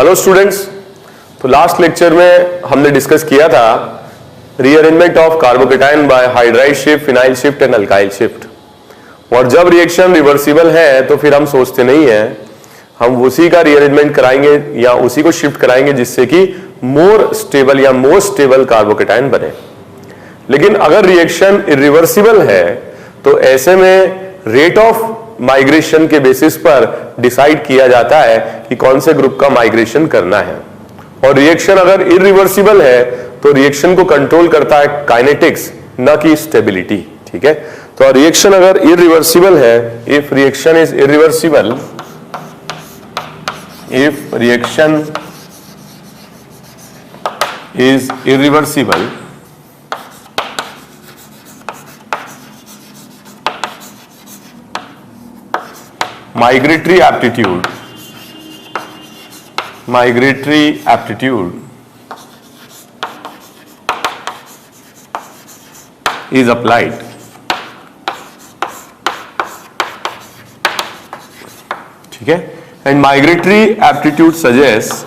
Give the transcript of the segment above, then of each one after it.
Hello students, तो last lecture में हमने डिस्कस किया था rearrangement of carbocation by hydride shift, phenyl shift and alkyl shift. और जब रिएक्शन रिवर्सिबल है तो फिर हम सोचते नहीं है, हम उसी का रीअरेंजमेंट कराएंगे या उसी को शिफ्ट कराएंगे जिससे कि मोर स्टेबल या मोस्ट स्टेबल कार्बोकेटाइन बने। लेकिन अगर रिएक्शन इरिवर्सिबल है तो ऐसे में रेट ऑफ माइग्रेशन के बेसिस पर डिसाइड किया जाता है कि कौन से ग्रुप का माइग्रेशन करना है। और रिएक्शन अगर इरिवर्सिबल है तो रिएक्शन को कंट्रोल करता है काइनेटिक्स, न कि स्टेबिलिटी। ठीक है, तो रिएक्शन अगर इरिवर्सिबल है, if reaction is irreversible, if reaction is irreversible, migratory aptitude is applied. ठीक है, and migratory aptitude suggests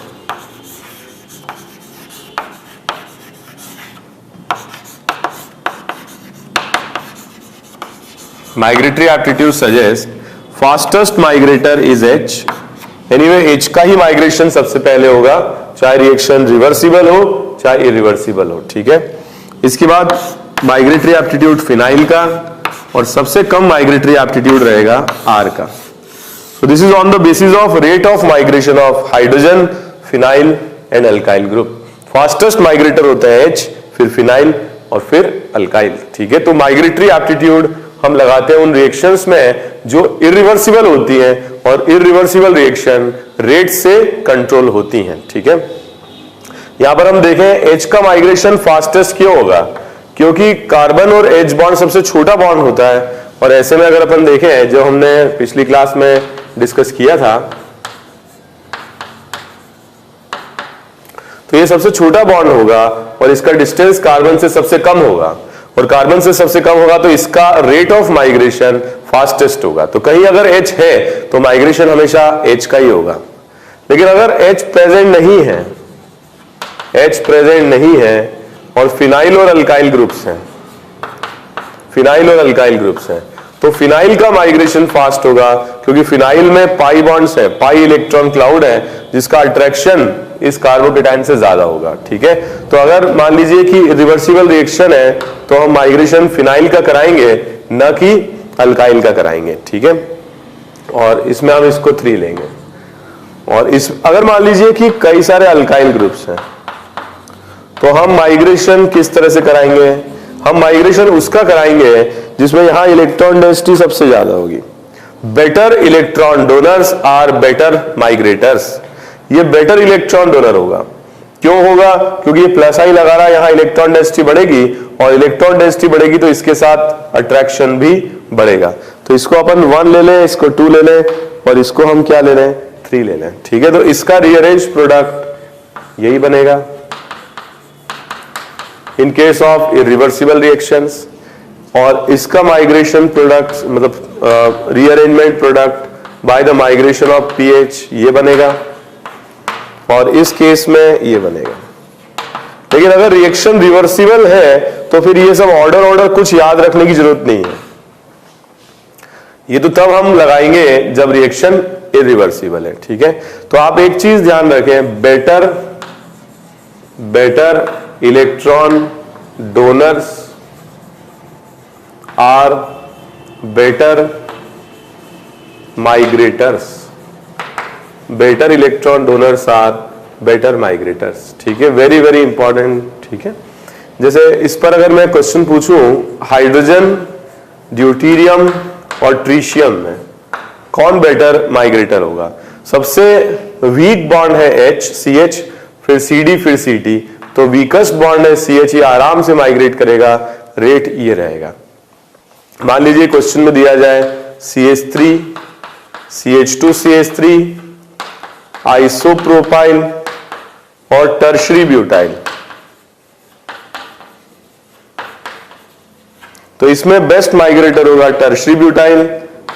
fastest migrator is H। Anyway H का ही माइग्रेशन सबसे पहले होगा, चाहे रिएक्शन रिवर्सिबल हो चाहे इरिवर्सिबल हो। ठीक है, इसके बाद माइग्रेटरी एप्टीट्यूड फिनाइल का, और सबसे कम माइग्रेटरी एप्टीट्यूड रहेगा R का। सो this is on the basis of rate of migration of hydrogen, phenyl and alkyl group. Fastest migrator होता है H, फिर फिनाइल और फिर अल्काइल। ठीक है, तो माइग्रेटरी एप्टीट्यूड हम लगाते हैं उन रिएक्शंस में जो इरिवर्सिबल होती हैं, और इरिवर्सिबल रिएक्शन रेट से कंट्रोल होती हैं। ठीक है, यहां पर हम देखें H का माइग्रेशन फास्टेस्ट क्यों होगा, क्योंकि कार्बन और H बॉन्ड सबसे छोटा बॉन्ड होता है। और ऐसे में अगर अपन देखें, जो हमने पिछली क्लास में डिस्कस किया था, तो ये सबसे छोटा बॉन्ड होगा और इसका डिस्टेंस कार्बन से सबसे कम होगा, और कार्बन से सबसे कम होगा तो इसका रेट ऑफ माइग्रेशन फास्टेस्ट होगा। तो कहीं अगर H है तो माइग्रेशन हमेशा H का ही होगा। लेकिन अगर H प्रेजेंट नहीं है, H प्रेजेंट नहीं है और फिनाइल और अल्काइल ग्रुप्स हैं, फिनाइल और अल्काइल ग्रुप्स हैं, तो फिनाइल का माइग्रेशन फास्ट होगा, क्योंकि फिनाइल में पाई बॉन्ड्स है, पाई इलेक्ट्रॉन क्लाउड है, जिसका अट्रैक्शन इस कार्बोकेटाइन से ज्यादा होगा। ठीक है, तो अगर मान लीजिए कि रिवर्सिबल रिएक्शन है तो हम माइग्रेशन फिनाइल का कराएंगे, न कि अल्काइल का कराएंगे। ठीक है, और इसमें हम इसको 3 लेंगे। और इस अगर मान लीजिए कि कई सारे अल्काइल ग्रुप्स हैं तो हम माइग्रेशन किस तरह से कराएंगे, हम माइग्रेशन उसका कराएंगे जिसमें यहां इलेक्ट्रॉन डेंसिटी सबसे ज्यादा होगी। Better electron donors are better migrators. ये बेटर इलेक्ट्रॉन डोनर होगा। क्यों होगा, क्योंकि ये प्लस आई लगा रहा है, यहां इलेक्ट्रॉन डेंसिटी बढ़ेगी, और इलेक्ट्रॉन डेंसिटी बढ़ेगी तो इसके साथ अट्रैक्शन भी बढ़ेगा। तो इसको अपन 1 ले लें, इसको 2 ले लें, और इसको हम क्या ले लें, 3 ले लें। ठीक है, तो इसका रीअरेंज प्रोडक्ट यही बनेगा in case of irreversible reactions. और इसका माइग्रेशन प्रोडक्ट मतलब rearrangement product by the migration of pH ये बनेगा, और इस केस में ये बनेगा। लेकिन अगर रिएक्शन रिवर्सिबल है तो फिर ये सब ऑर्डर कुछ याद रखने की जरूरत नहीं है। ये तो तब हम लगाएंगे जब रिएक्शन इरिवर्सिबल है। ठीक है, तो आप एक चीज ध्यान रखें, better electron donors are better migrators. Better electron donors are better migrators. ठीक है, वेरी वेरी इंपॉर्टेंट। ठीक है, जैसे इस पर अगर मैं क्वेश्चन पूछूं, हाइड्रोजन, ड्यूटेरियम और ट्रिशियम में कौन बेटर माइग्रेटर होगा, सबसे वीक बॉन्ड है H, CH, फिर CD, फिर CT, तो वीकेस्ट बॉन्ड है CH, ये आराम से माइग्रेट करेगा, रेट ये रहेगा। मान लीजिए क्वेश्चन में दिया जाए CH3, CH2, CH3, आइसोप्रोपाइल और टर्शरी ब्यूटाइल, तो इसमें बेस्ट माइग्रेटर होगा टर्शरी ब्यूटाइल,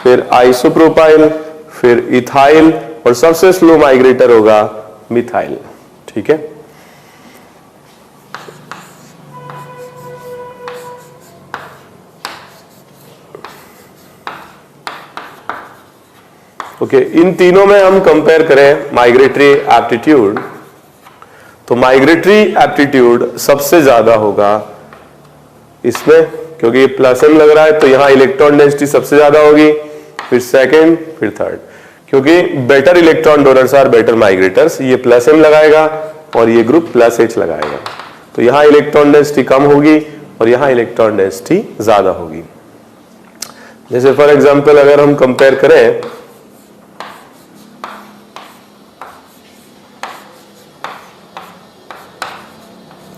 फिर आइसोप्रोपाइल, फिर इथाइल, और सबसे स्लो माइग्रेटर होगा मिथाइल। ठीक है, ओके इन तीनों में हम कंपेयर करें माइग्रेटरी एप्टीट्यूड, तो माइग्रेटरी एप्टीट्यूड सबसे ज्यादा होगा इसमें, क्योंकि ये प्लस एम लग रहा है तो यहां इलेक्ट्रॉन डेंसिटी सबसे ज्यादा होगी, फिर सेकंड, फिर थर्ड, क्योंकि better electron donors are better migrators, ये प्लस एम लगाएगा और ये ग्रुप प्लस एच लगाएगा, तो यहां इलेक्ट्रॉन डेंसिटी कम होगी और यहां इलेक्ट्रॉन डेंसिटी ज्यादा होगी। जैसे फॉर एग्जांपल अगर हम कंपेयर करें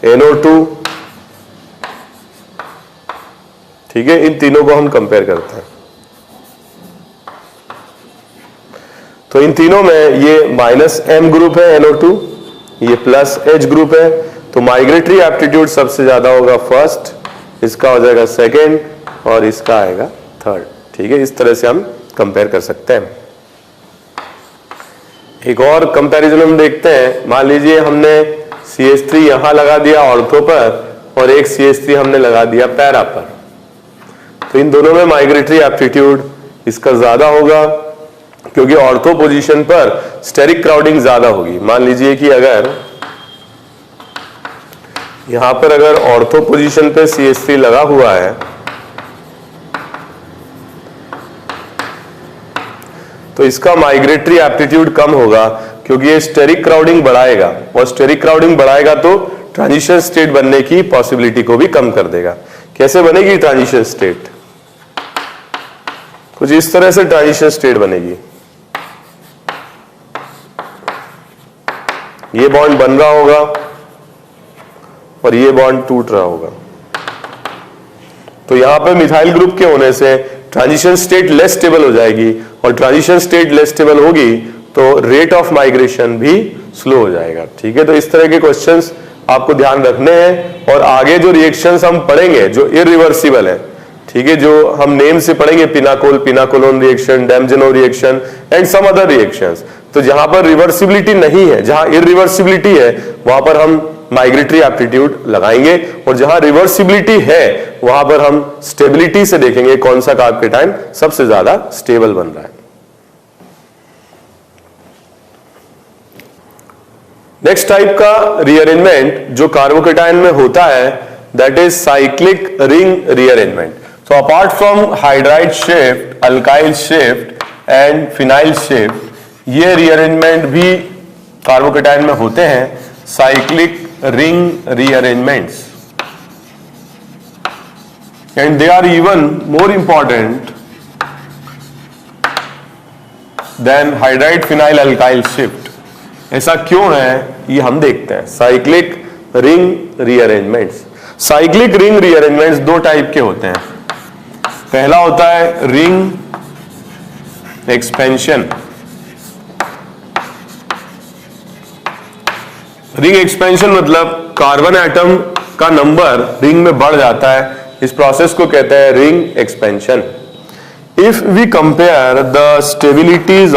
NO2, ठीक है, इन तीनों को हम कंपेयर करते हैं, तो इन तीनों में ये -M ग्रुप है NO2, ये +H ग्रुप है, तो माइग्रेटरी एप्टीट्यूड सबसे ज्यादा होगा फर्स्ट, इसका हो जाएगा सेकेंड और इसका आएगा थर्ड। ठीक है, इस तरह से हम कंपेयर कर सकते हैं। एक और कंपैरिजन हम देखते हैं, मान लीजिए हमने CH3 यहां लगा दिया ऑर्थो पर और एक CH3 हमने लगा दिया पैरा पर, तो इन दोनों में माइग्रेटरी एप्टीट्यूड इसका ज्यादा होगा, क्योंकि ऑर्थो पोजीशन पर स्टेरिक क्राउडिंग ज्यादा होगी। मान लीजिए कि अगर यहां पर अगर ऑर्थो पोजीशन पे CH3 लगा हुआ है तो इसका माइग्रेटरी एप्टीट्यूड कम होगा, क्योंकि ये स्टेरिक क्राउडिंग बढ़ाएगा, और स्टेरिक क्राउडिंग बढ़ाएगा तो ट्रांजिशन स्टेट बनने की पॉसिबिलिटी को भी कम कर देगा। कैसे बनेगी ट्रांजिशन स्टेट? कुछ इस तरह से ट्रांजिशन स्टेट बनेगी, ये बॉन्ड बन रहा होगा और ये बॉन्ड टूट रहा होगा, तो यहां पे मिथाइल ग्रुप के होने से ट्रांजिशन स्टेट लेस स्टेबल हो जाएगी, और ट्रांजिशन स्टेट लेस स्टेबल होगी तो रेट ऑफ माइग्रेशन भी स्लो हो जाएगा। ठीक है, तो इस तरह के क्वेश्चंस आपको ध्यान रखने हैं, और आगे जो रिएक्शंस हम पढ़ेंगे जो इरिवर्सिबल है, ठीक है, जो हम नेम से पढ़ेंगे pinacol, pinacolone reaction, Demjanov reaction and some other reactions, तो जहां पर रिवर्सिबिलिटी नहीं है, जहां इरिवर्सिबिलिटी है वहां पर हम माइग्रेटरी एप्टीट्यूड लगाएंगे, और जहां रिवर्सिबिलिटी है वहां पर हम स्टेबिलिटी से देखेंगे कौन सा कार्बोकेटाइन सबसे ज्यादा स्टेबल बन रहा है। नेक्स्ट टाइप का रीअरेंजमेंट जो कार्बोकेटाइन में होता है that is cyclic ring rearrangement. So apart from hydride shift, alkyl shift and phenyl shift, ये रीअरेंजमेंट भी कार्बोकेटाइन में होते हैं, cyclic ring rearrangements, and they are even more important than hydride phenyl alkyl shift. ऐसा क्यों है ये हम देखते हैं। Cyclic ring rearrangements, cyclic ring rearrangements दो टाइप के होते हैं। पहला होता है रिंग एक्सपेंशन। रिंग एक्सपेंशन मतलब कार्बन एटम का नंबर रिंग में बढ़ जाता है, इस प्रोसेस को कहते हैं ring expansion. If we compare the stabilities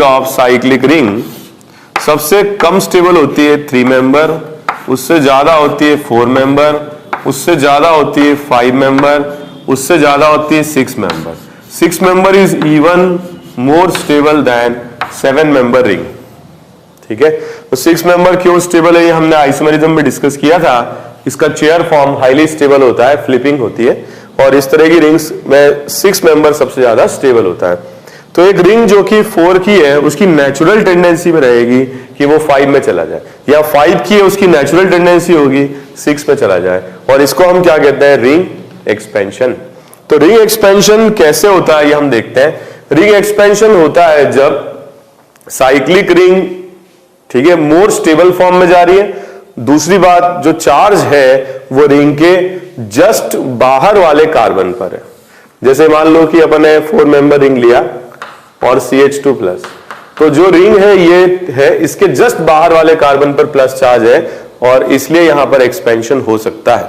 of cyclic ring, सबसे कम स्टेबल होती है 3 मेंबर, उससे ज्यादा होती है 4 मेंबर, उससे ज्यादा होती है 5 मेंबर, उससे ज्यादा होती है 6 member. 6 member is even more stable then 7 member ring. ठीक है, तो 6 मेंबर क्यों स्टेबल है ये हमने आइसोमेरिज्म में डिस्कस किया था। इसका चेयर फॉर्म हाईली स्टेबल होता है, फ्लिपिंग होती है, और इस तरह की रिंग्स में 6 मेंबर सबसे ज्यादा स्टेबल होता है। तो एक रिंग जो कि 4 की है उसकी नेचुरल टेंडेंसी में रहेगी कि वो 5 में चला जाए, या 5 की है उसकी नेचुरल टेंडेंसी होगी 6 में चला जाए, और इसको हम क्या कहते हैं, रिंग एक्सपेंशन। तो रिंग एक्सपेंशन कैसे होता है ये हम देखते हैं। रिंग एक्सपेंशन होता है जब साइक्लिक रिंग, ठीक है, मोर स्टेबल फॉर्म में जा रही है। दूसरी बात, जो चार्ज है वो रिंग के जस्ट बाहर वाले कार्बन पर है। जैसे मान लो कि अपन ने 4 मेंबर रिंग लिया और CH2+, तो जो रिंग है ये है इसके जस्ट बाहर वाले कार्बन पर प्लस चार्ज है, और इसलिए यहां पर एक्सपेंशन हो सकता है।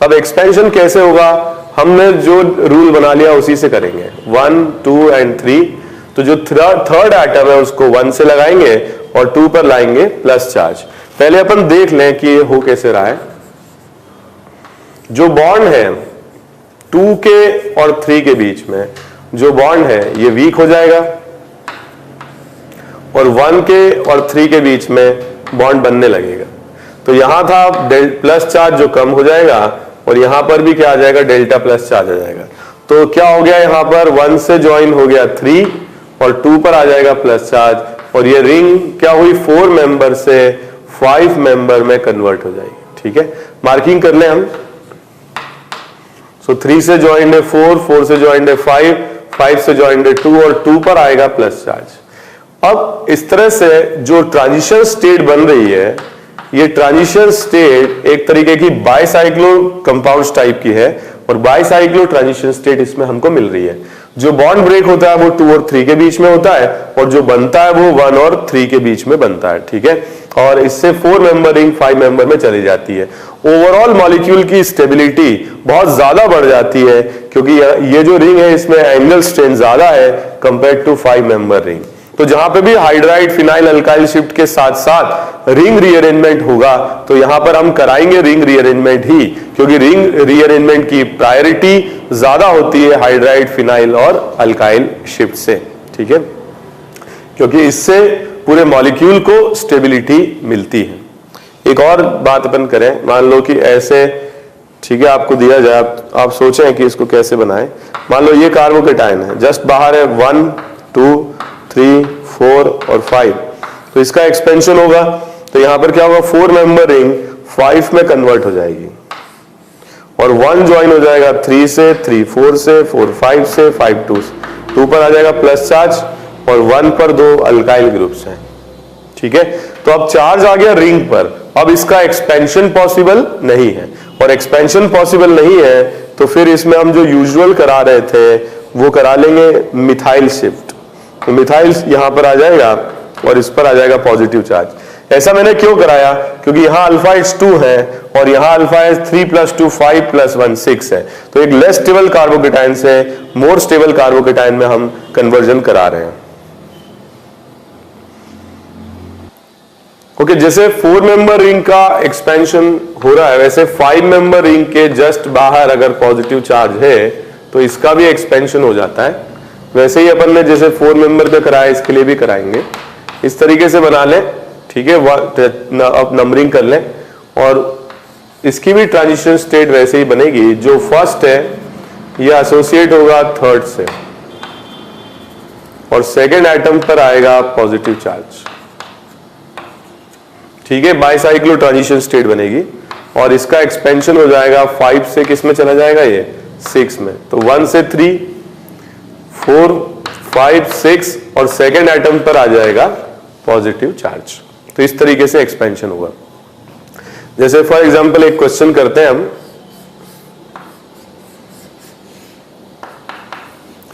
अब एक्सपेंशन कैसे होगा, हमने जो रूल बना लिया उसी से करेंगे, 1, 2 एंड 3। तो जो थर्ड एटम है उसको 1 से लगाएंगे और 2 पर लाएंगे प्लस चार्ज। पहले अपन देख लें कि ये हो कैसे रहा है। जो बॉन्ड है 2 के और 3 के बीच में जो बॉन्ड है ये वीक हो जाएगा और 1 के और 3 के बीच में बॉन्ड बनने लगेगा। तो यहां था प्लस चार्ज जो कम हो जाएगा और यहां पर भी क्या आ जाएगा, डेल्टा प्लस चार्ज आ जाएगा। तो क्या हो गया, यहां पर 1 से ज्वाइन हो गया 3 और 2 पर आ जाएगा प्लस चार्ज और ये रिंग क्या हुई 4 मेंबर से 5 मेंबर में कन्वर्ट हो जाएगी। ठीक है, मार्किंग कर ले हम। सो 3 से ज्वाइंड है 4, 4 से ज्वाइंड है 5, 5 से ज्वाइंड है 2 और 2 पर आएगा प्लस चार्ज। अब इस तरह से जो ट्रांजिशन स्टेट बन रही है, ये ट्रांजिशन स्टेट एक तरीके की बाइसाइक्लो कंपाउंड्स टाइप की है और बाइसाइक्लो ट्रांजिशन स्टेट इसमें हमको मिल रही है। जो बॉन्ड ब्रेक होता है वो 2 और 3 के बीच में होता है और जो बनता है वो 1 और 3 के बीच में बनता है। ठीक है, और इससे 4 मेंबर रिंग 5 मेंबर में चली जाती है। ओवरऑल मॉलिक्यूल की स्टेबिलिटी बहुत ज्यादा बढ़ जाती है क्योंकि ये जो रिंग है इसमें एंगल स्ट्रेंथ ज्यादा है कंपेयर टू 5 मेंबर रिंग। तो जहां पे भी हाइड्राइड फिनाइल अल्काइल शिफ्ट के साथ साथ रिंग रीअरेंजमेंट होगा तो यहां पर हम कराएंगे रिंग रीअरेंजमेंट ही, क्योंकि रिंग रीअरेंजमेंट की प्रायोरिटी ज्यादा होती है हाइड्राइड फिनाइल और अल्काइल शिफ्ट से। ठीक है, क्योंकि इससे पूरे मॉलिक्यूल को स्टेबिलिटी मिलती है। एक और बात अपन करें, मान लो कि ऐसे, ठीक है, आपको दिया जाए, आप सोचें कि इसको कैसे बनाएं। मान लो ये कार्बोकेटाइन है, जस्ट बाहर है 1, 2, 3, 4 और 5, तो इसका एक्सपेंशन होगा तो यहां पर क्या होगा 4 मेंबर रिंग 5 में कन्वर्ट हो जाएगी और 1 ज्वाइन हो जाएगा 3 से, 3 4 से, 4 5 से, 5 2 पर आ जाएगा प्लस चार्ज और 1 पर 2 अल्काइल ग्रुप्स हैं। ठीक है, तो अब चार्ज आ गया रिंग पर, अब इसका एक्सपेंशन पॉसिबल नहीं है और एक्सपेंशन पॉसिबल नहीं है तो फिर इसमें हम जो यूजुअल करा रहे थे वो करा लेंगे मिथाइल शिफ्ट। तो मिथाइल यहां पर आ जाएगा और इस पर आ जाएगा पॉजिटिव चार्ज। ऐसा मैंने क्यों कराया, क्योंकि यहां अल्फा इज 2 है और यहां अल्फा इज 3 + 2 5 + 1 6 है। तो एक लेस स्टेबल कार्बोकेटाइन से मोर स्टेबल कार्बोकेटाइन में हम कन्वर्जन करा रहे हैं। ओके, जैसे 4 मेंबर रिंग का एक्सपेंशन हो रहा है वैसे 5 मेंबर रिंग के जस्ट बाहर अगर पॉजिटिव चार्ज है तो इसका भी एक्सपेंशन हो जाता है। वैसे ही अपन ने जैसे 4 मेंबर पे कराया इसके लिए भी कराएंगे, इस तरीके से बना लें। ठीक है, अब नंबरिंग कर लें और इसकी भी ट्रांजिशन स्टेट वैसे ही बनेगी। जो फर्स्ट है ये एसोसिएट होगा थर्ड से और सेकेंड एटम पर आएगा पॉजिटिव चार्ज। ठीक है, बाइसाइक्लो ट्रांजिशन स्टेट बनेगी और इसका एक्सपेंशन हो जाएगा 5 से किस में चला जाएगा, ये 6 में। तो 1 से 3, 4, 5, 6 और सेकेंड एटम पर आ जाएगा पॉजिटिव चार्ज। तो इस तरीके से एक्सपेंशन होगा। जैसे फॉर एग्जांपल एक क्वेश्चन करते हैं हम,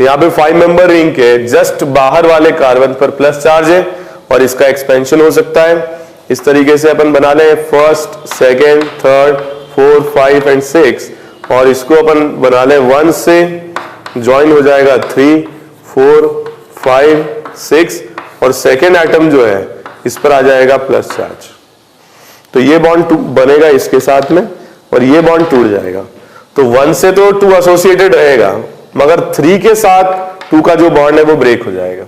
यहां पे 5 मेंबर रिंग के जस्ट बाहर वाले कार्बन पर प्लस चार्ज है और इसका एक्सपेंशन हो सकता है। इस तरीके से अपन बना लें फर्स्ट, सेकेंड, थर्ड, 4, 5 एंड 6 और इसको अपन बना लें 1 से ज्वाइन हो जाएगा 3, 4, 5, 6 और सेकेंड एटम जो है इस पर आ जाएगा प्लस चार्ज। तो ये बॉन्ड बनेगा इसके साथ में और ये बॉन्ड टूट जाएगा। तो 1 से तो 2 एसोसिएटेड रहेगा मगर 3 के साथ 2 का जो बॉन्ड है वो ब्रेक हो जाएगा।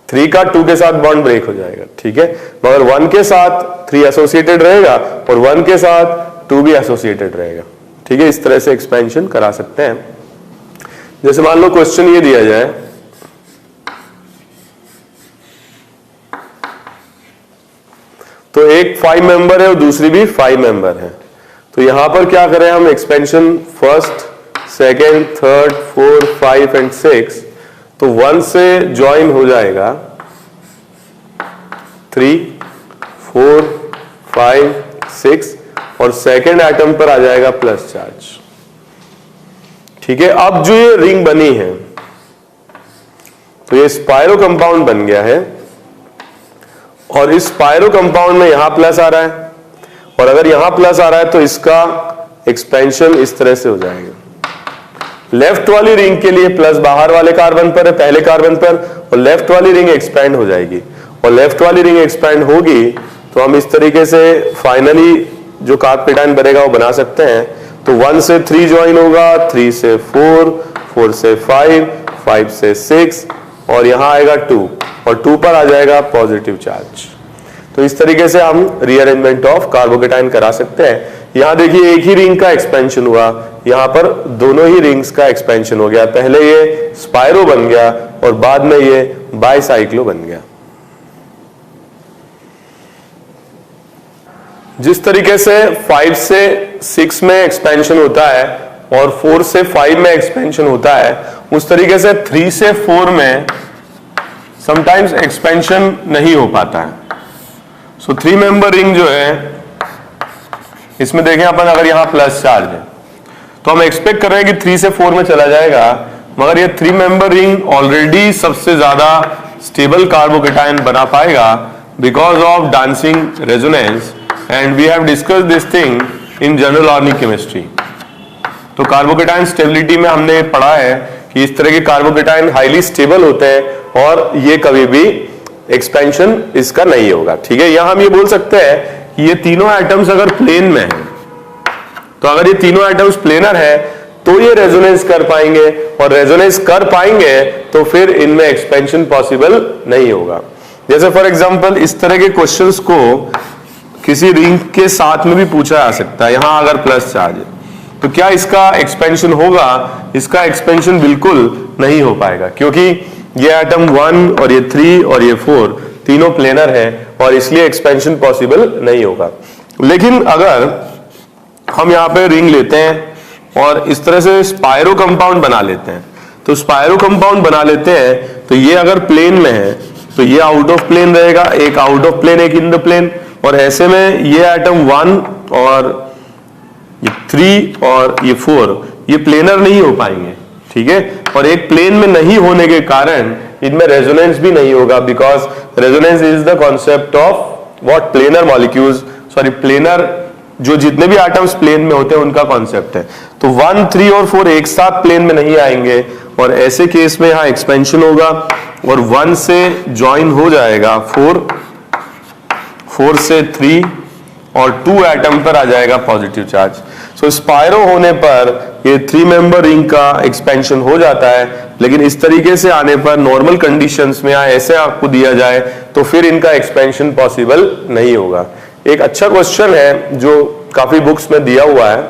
3 का 2 के साथ बॉन्ड ब्रेक हो जाएगा। ठीक है, मगर 1 के साथ 3 एसोसिएटेड रहेगा और 1 के साथ 2 भी एसोसिएटेड रहेगा। ठीक है, इस तरह से एक्सपेंशन करा सकते हैं। जैसे मान लो क्वेश्चन ये दिया जाए, तो एक 5 मेंबर है और दूसरी भी 5 मेंबर है। तो यहां पर क्या करें हम, expansion first, second, third, 4, 5 and 6। तो 1 से ज्वाइन हो जाएगा 3, 4, 5, 6 और सेकेंड एटम पर आ जाएगा प्लस चार्ज। ठीक है, अब जो ये रिंग बनी है तो ये स्पाइरो कंपाउंड बन गया है और इस स्पाइरो कंपाउंड में यहां प्लस आ रहा है और अगर यहां प्लस आ रहा है तो इसका एक्सपेंशन इस तरह से हो जाएगा। लेफ्ट वाली रिंग के लिए प्लस बाहर वाले कार्बन पर है, पहले कार्बन पर, और लेफ्ट वाली रिंग एक्सपैंड हो जाएगी, और लेफ्ट वाली रिंग एक्सपैंड होगी तो हम इस तरीके से फाइनली जो कार्बोकेटायन बनेगा वो बना सकते हैं। तो 1 से 3 ज्वाइन होगा, 3 से 4, 4 से 5, 5 से 6, और यहां आएगा 2, और 2 पर आ जाएगा पॉजिटिव चार्ज। तो इस तरीके से हम रीअरेंजमेंट ऑफ कार्बोकेटायन करा सकते हैं। यहां देखिए एक ही रिंग का एक्सपेंशन हुआ, यहां पर दोनों ही रिंग्स का एक्सपेंशन हो गया, पहले ये स्पाइरो बन गया और बाद में ये बाइसाइक्लो बन गया। जिस तरीके से 5 से 6 में एक्सपेंशन होता है और 4 से 5 में एक्सपेंशन होता है, उस तरीके से 3 से 4 में समटाइम्स एक्सपेंशन नहीं हो पाता है। सो 3 मेंबर रिंग जो है इसमें देखें अपन, अगर यहां प्लस चार्ज है तो हम एक्सपेक्ट कर रहे हैं कि 3 से 4 में चला जाएगा, मगर ये 3 मेंबर रिंग ऑलरेडी सबसे ज्यादा स्टेबल कार्बोकेटायन बना पाएगा because of dancing resonance, and we have discussed this thing in general organic chemistry. तो कार्बोकेटायन स्टेबिलिटी में हमने पढ़ा है कि इस तरह के कार्बोकेटायन हाईली स्टेबल होते हैं और ये कभी भी एक्सपेंशन इसका नहीं होगा। ठीक है, यहां हम ये बोल सकते हैं कि ये तीनों एटम्स अगर प्लेन में है, तो अगर ये तीनों एटम्स प्लेनर है तो ये रेजोनेंस कर पाएंगे, और रेजोनेंस कर पाएंगे तो फिर इनमें एक्सपेंशन पॉसिबल नहीं होगा। जैसे फॉर एग्जांपल इस तरह के क्वेश्चंस को किसी रिंग के साथ में भी पूछा जा सकता है। यहां अगर प्लस चार्ज है तो क्या इसका एक्सपेंशन होगा? इसका एक्सपेंशन बिल्कुल नहीं हो पाएगा, क्योंकि ये एटम 1 और ये 3 और ये 4 तीनों प्लेनर है और इसलिए एक्सपेंशन पॉसिबल नहीं होगा। लेकिन अगर हम यहाँ पे रिंग लेते हैं और इस तरह से स्पाइरो कंपाउंड बना लेते हैं, तो स्पाइरो कंपाउंड बना लेते हैं तो ये अगर प्लेन में है तो ये आउट ऑफ प्लेन रहेगा, एक आउट ऑफ प्लेन एक इन द प्लेन, और ऐसे में ये एटम 1 और ये 3 और ये 4 ये प्लेनर नहीं हो पाएंगे। ठीक है, और एक प्लेन में नहीं होने के कारण इनमें रेजोनेंस भी नहीं होगा, because resonance is the concept of what planar molecules, sorry planar जो जितने भी एटम्स प्लेन में होते हैं उनका कॉन्सेप्ट है। तो 1, 3 और 4 एक साथ प्लेन में नहीं आएंगे, और ऐसे केस में यहां एक्सपेंशन होगा और 1 से ज्वाइन हो जाएगा 4, 4 से 3 और 2 एटम पर आ जाएगा पॉजिटिव चार्ज। सो स्पाइरो होने पर ये 3 मेंबर रिंग का एक्सपेंशन हो जाता है, लेकिन इस तरीके से आने पर नॉर्मल कंडीशंस में ऐसे आपको दिया जाए तो फिर इनका एक्सपेंशन पॉसिबल नहीं होगा। एक अच्छा क्वेश्चन है जो काफी बुक्स में दिया हुआ है,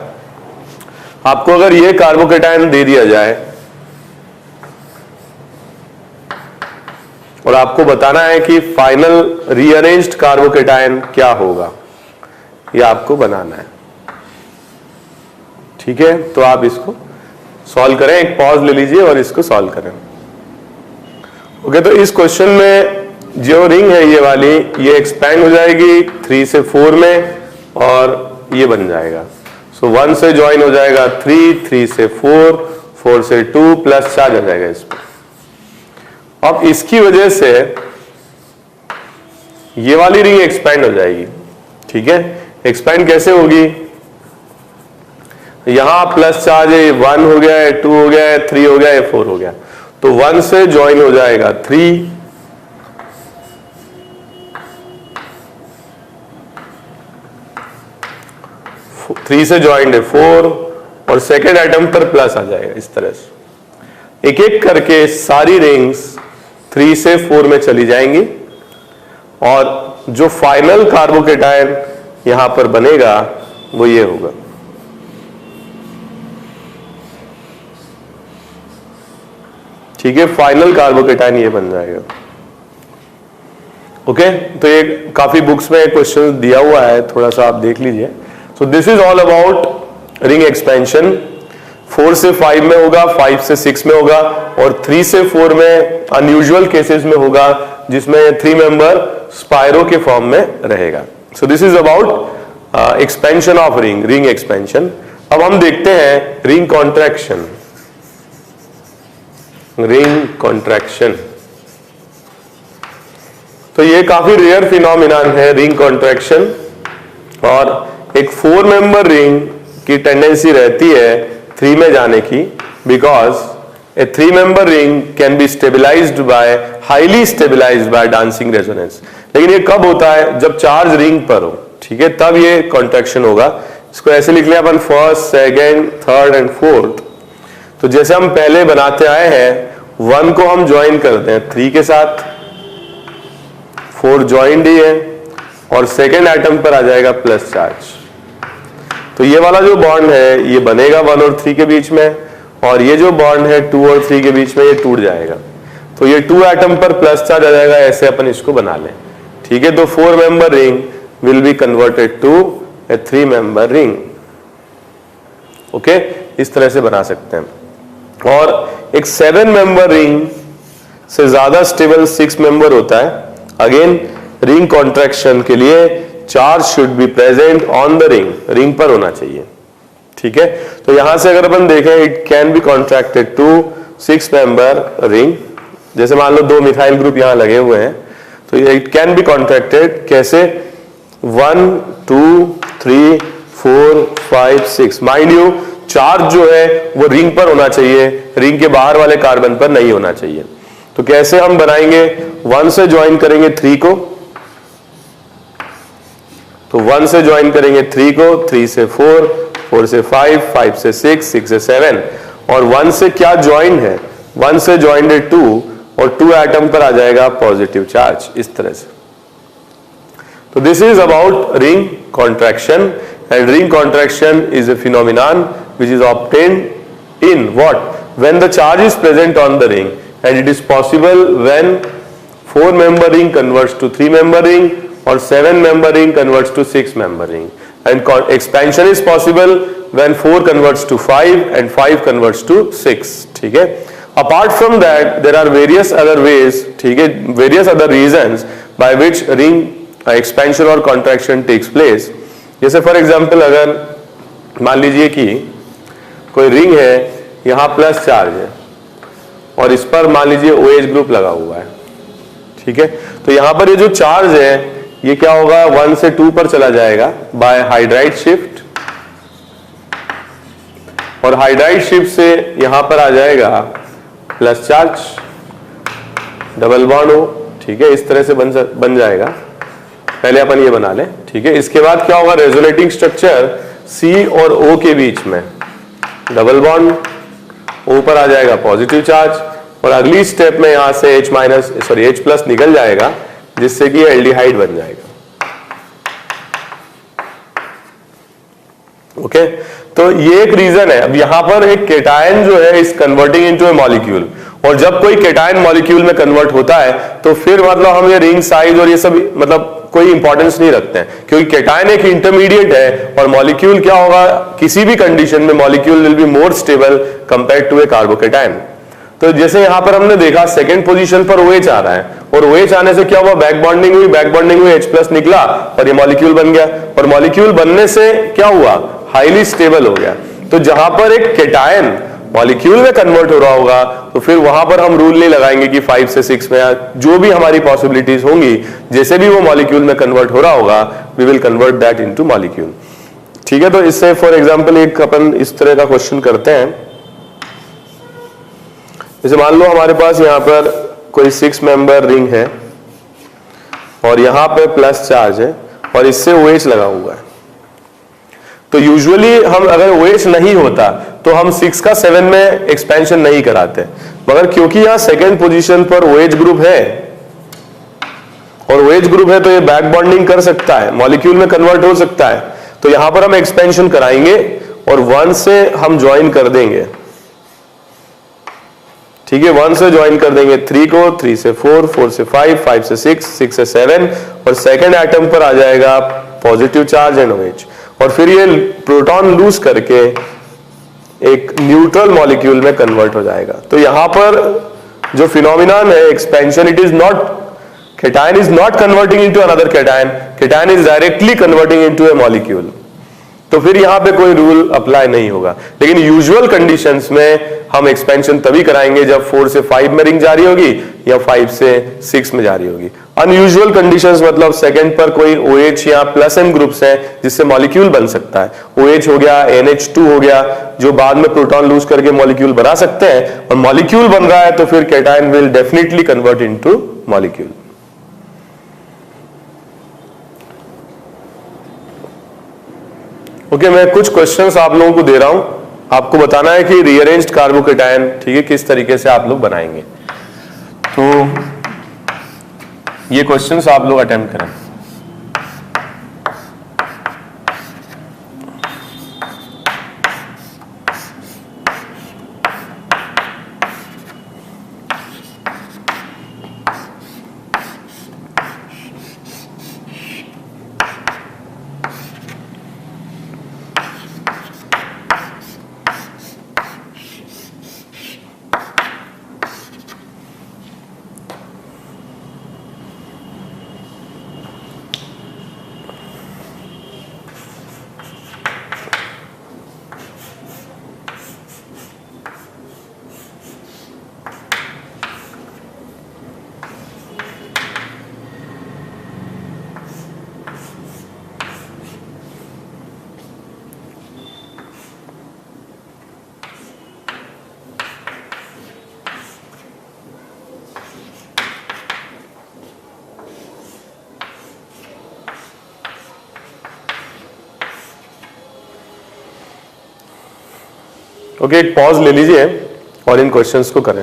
आपको अगर ये कार्बोकेटायन दे दिया जाए और आपको बताना है कि फाइनल रीअरेंज्ड कार्बोकेटायन क्या होगा, ये आपको बनाना है। ठीक है, तो आप इसको सॉल्व करें, एक पॉज ले लीजिए और इसको सॉल्व करें। ओके, तो इस क्वेश्चन में जो रिंग है ये वाली, ये एक्सपैंड हो जाएगी 3 से 4 में और ये बन जाएगा। सो 1 से ज्वाइन हो जाएगा 3, 3 से 4, 4 से 2 प्लस चार्ज आ जाएगा इसमें। अब इसकी वजह से ये वाली रिंग एक्सपैंड हो जाएगी। ठीक है, एक्सपैंड कैसे होगी? यहां प्लस चार्ज है, 1 हो गया है, 2 हो गया है, 3 हो गया है, 4 हो गया, तो 1 से ज्वाइन हो जाएगा 3, 3 से ज्वाइंट है 4 और सेकेंड आइटम पर प्लस आ जाएगा। इस तरह से एक एक करके सारी रिंग्स 3 से 4 में चली जाएंगी और जो फाइनल कार्बोकेटायन यहां पर बनेगा वो ये होगा। ठीक है, फाइनल कार्बोकेटायन ये बन जाएगा। ओके, तो ये काफी बुक्स में क्वेश्चन दिया हुआ है, थोड़ा सा आप देख लीजिए। सो this is all about ring expansion. 4 से 5 में होगा, 5 से 6 में होगा और 3 से 4 में अनयूजुअल केसेस में होगा जिसमें 3 मेंबर स्पाइरो के फॉर्म में रहेगा। सो this is about expansion of ring expansion. अब हम देखते हैं रिंग कॉन्ट्रैक्शन। रिंग कॉन्ट्रैक्शन तो ये काफी रेयर फिनोमिनन है रिंग कॉन्ट्रैक्शन, और एक 4 मेंबर रिंग की टेंडेंसी रहती है 3 में जाने की, because a 3 member ring can be stabilized by, highly stabilized by dancing resonance. लेकिन ये कब होता है? जब चार्ज रिंग पर हो, ठीक है, तब ये कॉन्ट्रैक्शन होगा। इसको ऐसे लिख लिया अपन, first, second, third and fourth. तो जैसे हम पहले बनाते आए हैं, 1 को हम ज्वाइन करते हैं 3 के साथ, 4 ज्वाइंड ही है, और सेकेंड एटम पर आ जाएगा प्लस चार्ज। तो ये वाला जो बॉन्ड है ये बनेगा 1 और 3 के बीच में, और ये जो बॉन्ड है 2 और 3 के बीच में ये टूट जाएगा। तो ये 2 एटम पर प्लस चार्ज आ जाएगा, ऐसे अपन इसको बना लें, ठीक है। तो 4 member ring will be converted to a 3 member ring. Okay, इस तरह से बना सकते हैं। और एक 7 मेंबर रिंग से ज्यादा स्टेबल 6 मेंबर होता है। अगेन रिंग कॉन्ट्रैक्शन के लिए charge should be present on the ring, ring पर होना चाहिए, ठीक है। तो यहां से अगर अपन देखें, it can be contracted to 6 member ring. जैसे मान लो 2 मिथाइल ग्रुप यहां लगे हुए हैं, तो इट कैन बी कॉन्ट्रैक्टेड कैसे? 1 2 3 4 5 6। माइंड यू, चार्ज जो है वो रिंग पर होना चाहिए, रिंग के बाहर वाले कार्बन पर नहीं होना चाहिए। तो कैसे हम बनाएंगे? 1 से ज्वाइन करेंगे 3 को, तो 1 से ज्वाइन करेंगे 3 को, 3 से 4, 4 से 5, 5 से 6, 6 से 7, और 1 से क्या ज्वाइन है? 1 से ज्वाइंड है 2, और 2 एटम पर आ जाएगा पॉजिटिव चार्ज, इस तरह से। तो this is about ring contraction, and ring contraction is a phenomenon which is obtained in what? When the charge is present on the ring, and it is possible when 4 member ring converts to 3 member ring, or 7 member ring converts to 6 member ring, and expansion is possible when 4 converts to 5 and 5 converts to 6, ठीक है। Apart from that, there are various other ways, ठीक है, various other reasons by which ring expansion or contraction takes place। जैसे for example अगर मान लीजिए कि कोई रिंग है, यहां प्लस चार्ज है, और इस पर मान लीजिए OH ग्रुप लगा हुआ है, ठीक है। तो यहां पर ये जो चार्ज है ये क्या होगा? 1 से 2 पर चला जाएगा बाय हाइड्राइड शिफ्ट, और हाइड्राइड शिफ्ट से यहां पर आ जाएगा प्लस चार्ज, डबल बॉन्ड हो, ठीक है। इस तरह से बन जाएगा। पहले अपन ये बना लें, ठीक है। इसके बाद क्या होगा? रेजोनेटिंग स्ट्रक्चर C और O के बीच में डबल बॉन्ड, O पर आ जाएगा पॉजिटिव चार्ज, और अगली स्टेप में यहां से H प्लस निकल जाएगा, जिससे कि एल्डिहाइड बन जाएगा। ओके, तो ये एक रीजन है। अब यहां पर एक केटायन जो है is converting into a molecule, और जब कोई केटायन मॉलिक्यूल में कन्वर्ट होता है तो फिर मतलब हम ये रिंग साइज और ये सब मतलब कोई इंपॉर्टेंस नहीं रखते हैं, क्योंकि केटायन एक इंटरमीडिएट है, और मॉलिक्यूल क्या होगा? किसी भी कंडीशन में molecule will be more stable compared to a carbocation. तो जैसे यहां पर हमने देखा सेकंड पोजीशन पर OH आ रहा है, और OH आने से क्या हुआ? बैक बॉन्डिंग हुई, बैक बॉन्डिंग हुई, H प्लस निकला और ये मॉलिक्यूल बन गया, और मॉलिक्यूल बनने से क्या हुआ? हाईली स्टेबल हो गया। तो जहां पर एक केटायन मॉलिक्यूल में कन्वर्ट हो रहा होगा, तो फिर वहां पर हम रूल नहीं लगाएंगे कि 5 से 6 में, जो भी हमारी पॉसिबिलिटीज होंगी, जैसे भी वो मॉलिक्यूल में कन्वर्ट हो रहा होगा, we will convert that into molecule, ठीक है। तो इससे फॉर एग्जांपल एक अपन इस तरह का क्वेश्चन करते हैं। जैसे मान लो हमारे पास यहाँ पर कोई 6 मेंबर रिंग है, और यहाँ पे प्लस चार्ज है, और इससे OH लगा हुआ है। तो यूजुअली हम अगर OH नहीं होता तो हम 6 का 7 में एक्सपेंशन नहीं कराते, मगर क्योंकि यहां सेकेंड पोजीशन पर OH ग्रुप है, और OH ग्रुप है तो ये बैक बॉन्डिंग कर सकता है, मॉलिक्यूल में कन्वर्ट हो सकता है, तो यहां पर हम एक्सपेंशन कराएंगे और 1 से हम ज्वाइन कर देंगे, ठीक है। 1 से ज्वाइन कर देंगे 3 को, 3 से 4, 4 से 5, 5 से 6, 6 से 7, और सेकेंड एटम पर आ जाएगा पॉजिटिव चार्ज एंड OH, और फिर ये प्रोटॉन लूज करके एक न्यूट्रल मॉलिक्यूल में कन्वर्ट हो जाएगा। तो यहां पर जो फिनोमिनन है expansion, it is not, cation is not converting into another cation, cation is directly converting into a molecule. तो फिर यहां पे कोई रूल अप्लाई नहीं होगा। लेकिन यूजुअल कंडीशंस में हम एक्सपेंशन तभी कराएंगे जब 4 से 5 में रिंग जा रही होगी या 5 से 6 में जा रही होगी। अनयूजुअल कंडीशंस मतलब सेकंड पर कोई OH या प्लस M ग्रुप्स है जिससे मॉलिक्यूल बन सकता है। OH हो गया, NH2 हो गया, जो बाद में प्रोटॉन लूज करके मॉलिक्यूल बना सकते हैं, और मॉलिक्यूल बन रहा है तो फिर cation will definitely convert into molecule. Okay, मैं कुछ क्वेश्चंस आप लोगों को दे रहा हूं, आपको बताना है कि रीअरेंज्ड कार्बोकेटायन, ठीक है, किस तरीके से आप लोग बनाएंगे। तो ये क्वेश्चंस आप लोग अटेम्प्ट करें। ओके, एक पॉज ले लीजिए और इन क्वेश्चंस को करें।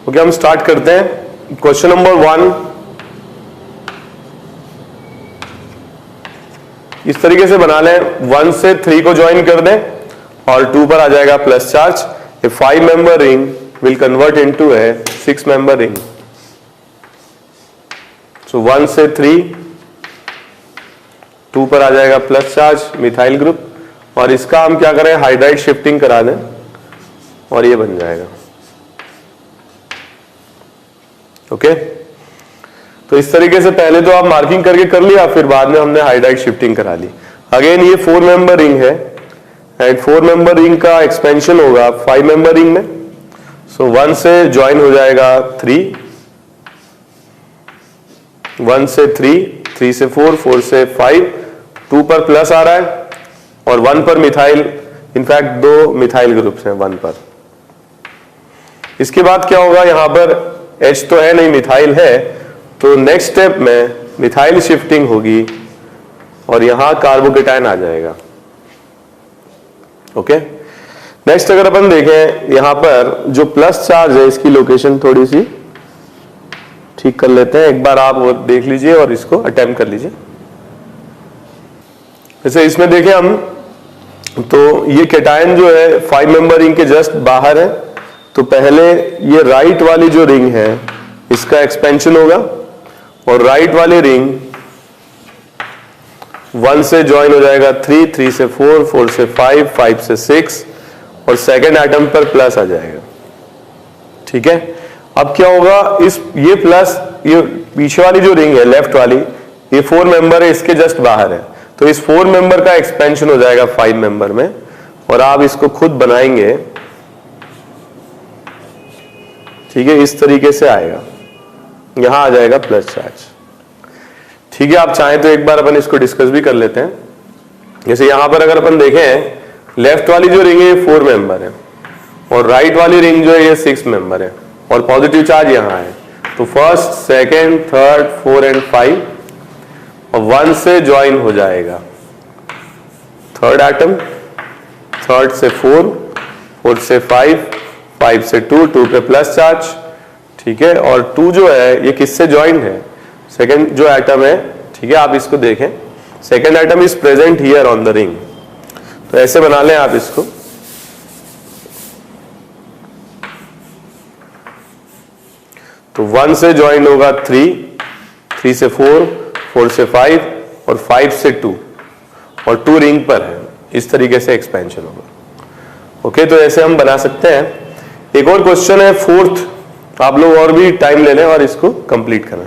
ओके, हम स्टार्ट करते हैं। क्वेश्चन नंबर 1 इस तरीके से बना लें, 1 से 3 को ज्वाइन कर दें और 2 पर आ जाएगा plus charge. A 5 member ring will convert into a 6 member ring. So 1 से 3, 2 पर आ जाएगा प्लस चार्ज मिथाइल ग्रुप, और इसका हम क्या करें, हाइड्राइड शिफ्टिंग करा दें और ये बन जाएगा। ओके, तो इस तरीके से पहले तो आप मार्किंग करके कर लिया, फिर बाद में हमने हाइड्राइड शिफ्टिंग करा ली। अगेन ये 4 मेंबर रिंग है एंड 4 मेंबर रिंग का एक्सपेंशन होगा 5 मेंबर रिंग में। सो 1 से ज्वाइन हो जाएगा 3, 1 से 3, 3 से 4, 4 से 5, 2 पर प्लस आ रहा है और 1 पर मिथाइल, इनफैक्ट 2 मिथाइल ग्रुप्स हैं 1 पर। इसके बाद क्या होगा, यहां पर H तो है नहीं, मिथाइल है, तो नेक्स्ट स्टेप में मिथाइल शिफ्टिंग होगी और यहां कार्बोकेटायन आ जाएगा। ओके, नेक्स्ट अगर अपन देखें, यहां पर जो प्लस चार्ज है इसकी लोकेशन थोड़ी सी ठीक कर लेते हैं। एक बार आप वो देख लीजिए और इसको अटेम्प्ट कर लीजिए। जैसे इसमें देखें हम, तो ये कैटायन जो है 5 मेंबर रिंग के जस्ट बाहर है, तो पहले ये राइट वाली जो रिंग है इसका एक्सपेंशन होगा और राइट वाली रिंग 1 से ज्वाइन हो जाएगा 3, 3 से 4, 4 से 5, 5 से 6 और सेकेंड एटम पर प्लस आ जाएगा। ठीक है, अब क्या होगा, ये प्लस, ये पीछे वाली जो रिंग है लेफ्ट वाली, ये 4 मेंबर है, इसके जस्ट बाहर है, तो इस 4 मेंबर का एक्सपेंशन हो जाएगा 5 मेंबर में, और आप इसको खुद बनाएंगे। ठीक है, इस तरीके से आएगा, यहां आ जाएगा प्लस चार्ज। ठीक है, आप चाहें तो एक बार अपन इसको डिस्कस भी कर लेते हैं। जैसे यहां पर अगर अपन देखें, लेफ्ट वाली जो रिंग है 4 मेंबर है और राइट वाली रिंग जो है ये 6 मेंबर है और पॉजिटिव चार्ज यहां है, तो फर्स्ट, सेकेंड, थर्ड, 4 एंड 5 और 1 से ज्वाइन हो जाएगा थर्ड एटम, थर्ड से 4, 4 से 5, 5 से 2, 2 पे प्लस चार्ज। ठीक है, और 2 जो है ये किससे ज्वाइंट है, सेकेंड जो एटम है। ठीक है, आप इसको देखें, second atom is present here on the ring, तो ऐसे बना लें आप इसको। तो 1 से ज्वाइन होगा 3, 3 से 4, 4 से 5 और 5 से 2 और 2 रिंग पर है, इस तरीके से एक्सपेंशन होगा। ओके, तो ऐसे हम बना सकते हैं। एक और क्वेश्चन है 4th, आप लोग और भी टाइम ले लें और इसको कंप्लीट करें।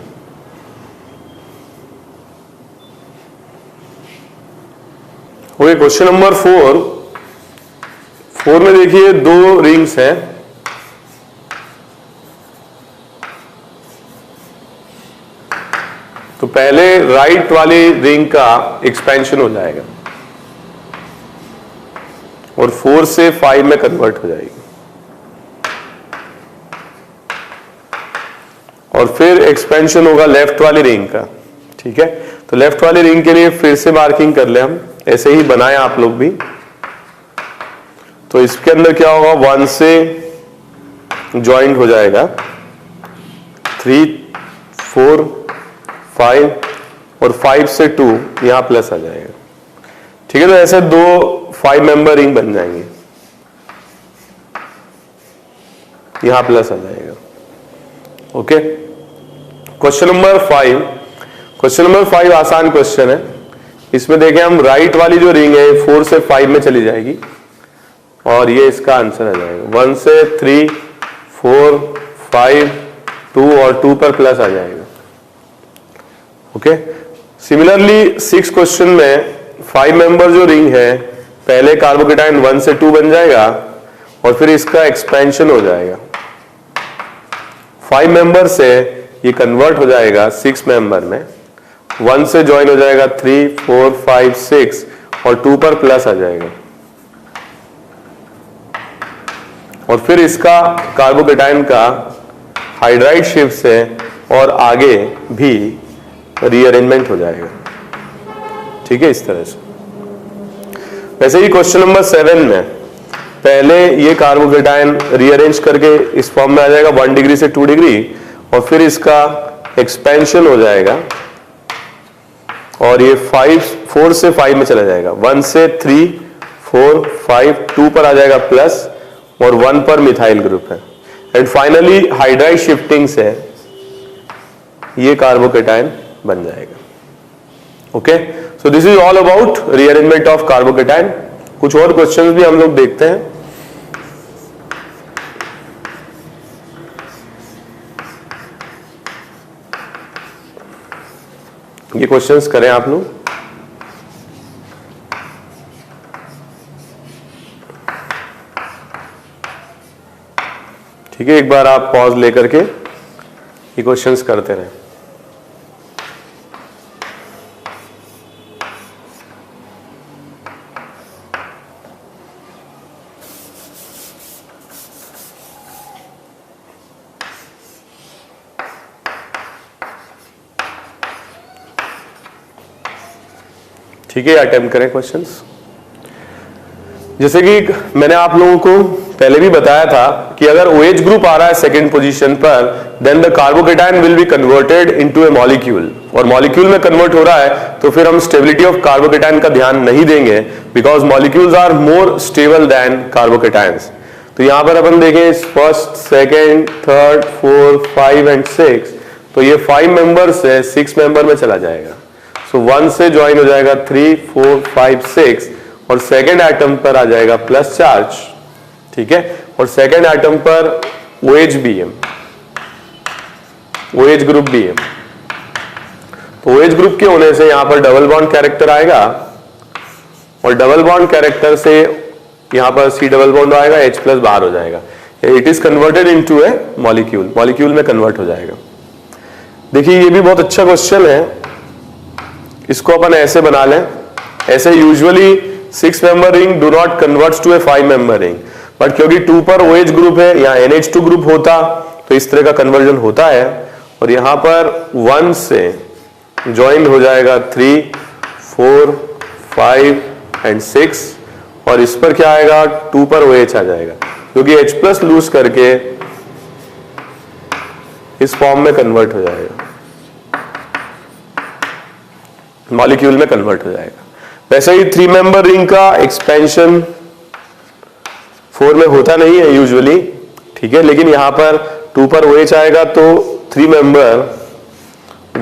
ओके, क्वेश्चन नंबर 4 में देखिए 2 रिंग्स हैं पहले राइट वाली रिंग का एक्सपेंशन हो जाएगा और 4 से 5 में कन्वर्ट हो जाएगी, और फिर एक्सपेंशन होगा लेफ्ट वाली रिंग का। ठीक है, तो लेफ्ट वाली रिंग के लिए फिर से मार्किंग कर ले, हम ऐसे ही बनाए आप लोग भी। तो इसके अंदर क्या होगा, 1 से ज्वाइंट हो जाएगा 3, 4, 5 और 5 से 2 यहां प्लस आ जाएगा। ठीक है, तो ऐसे 2 5 मेंबर रिंग बन जाएंगे, यहां प्लस आ जाएगा। Okay, question number 5। Question number 5 आसान क्वेश्चन है। इसमें देखें हम, राइट वाली जो रिंग है 4 से 5 में चली जाएगी और ये इसका आंसर आ जाएगा। 1 से 3, 4, 5, 2 और 2 पर प्लस आ जाएगा। ओके, सिमिलरली 6 क्वेश्चन में 5 मेंबर जो रिंग है, पहले कार्बोकेटाइन 1 से 2 बन जाएगा और फिर इसका एक्सपेंशन हो जाएगा। 5 मेंबर से ये कन्वर्ट हो जाएगा 6 मेंबर में, 1 से ज्वाइन हो जाएगा 3, 4, 5, 6 और 2 पर प्लस आ जाएगा, और फिर इसका कार्बोकेटाइन का हाइड्राइड शिफ्ट से और आगे भी रीअरेंजमेंट हो जाएगा। ठीक है, इस तरह से। वैसे ही क्वेश्चन नंबर 7 में पहले ये कार्बोकेटाइन रीअरेंज करके इस फॉर्म में आ जाएगा 1 डिग्री से 2 डिग्री, और फिर इसका एक्सपेंशन हो जाएगा और ये 4 से 5 में चला जाएगा। 1 से 3, 4, 5, 2 पर आ जाएगा प्लस और 1 पर मिथाइल ग्रुप है, एंड फाइनली हाइड्राइड शिफ्टिंग से ये कार्बोकेटाइन बन जाएगा। Okay, so this is all about rearrangement of carbocation. कुछ और क्वेश्चंस भी हम लोग देखते हैं। ये क्वेश्चंस करें आप लोग। ठीक है, एक बार आप पॉज लेकर के ये क्वेश्चंस करते रहें। ठीक है, अटेम्प्ट करें क्वेश्चंस। जैसे कि मैंने आप लोगों को पहले भी बताया था कि अगर OH ग्रुप आ रहा है सेकंड पोजीशन पर, then the carbocation will be converted into a molecule, और मॉलिक्यूल में कन्वर्ट हो रहा है तो फिर हम स्टेबिलिटी ऑफ कार्बोकेटाइन का ध्यान नहीं देंगे, because molecules are more stable than carbocations. तो यहां पर अपन देखें फर्स्ट, सेकेंड, थर्ड, 4, 5 एंड 6, तो ये 5 मेंबर से 6 मेंबर में चला जाएगा। सो 1 से ज्वाइन हो जाएगा 3, 4, 5, 6 और सेकेंड एटम पर आ जाएगा प्लस चार्ज। ठीक है, और सेकेंड एटम पर OH भी है, OH ग्रुप भी है। तो OH ग्रुप के होने से यहां पर डबल बॉन्ड कैरेक्टर आएगा, और डबल बॉन्ड कैरेक्टर से यहां पर C डबल बॉन्ड आएगा, H प्लस बाहर हो जाएगा। It is converted into a molecule, molecule में कन्वर्ट हो जाएगा। देखिए, ये भी बहुत अच्छा क्वेश्चन है, इसको अपन ऐसे बना लें। ऐसे usually 6 member ring do not converts to a 5 member ring, but क्योंकि 2 पर OH ग्रुप है, यहाँ NH2 ग्रुप होता तो इस तरह का कन्वर्जन होता है, और यहां पर 1 से ज्वाइन हो जाएगा 3, 4, 5 एंड 6, और इस पर क्या आएगा, 2 पर OH आ जाएगा, क्योंकि H प्लस लूज करके इस फॉर्म में कन्वर्ट हो जाएगा, मॉलिक्यूल में कन्वर्ट हो जाएगा। वैसे ही 3 मेंबर रिंग का एक्सपेंशन 4 में होता नहीं है यूजुअली, ठीक है, लेकिन यहां पर 2 पर OH आएगा तो 3 मेंबर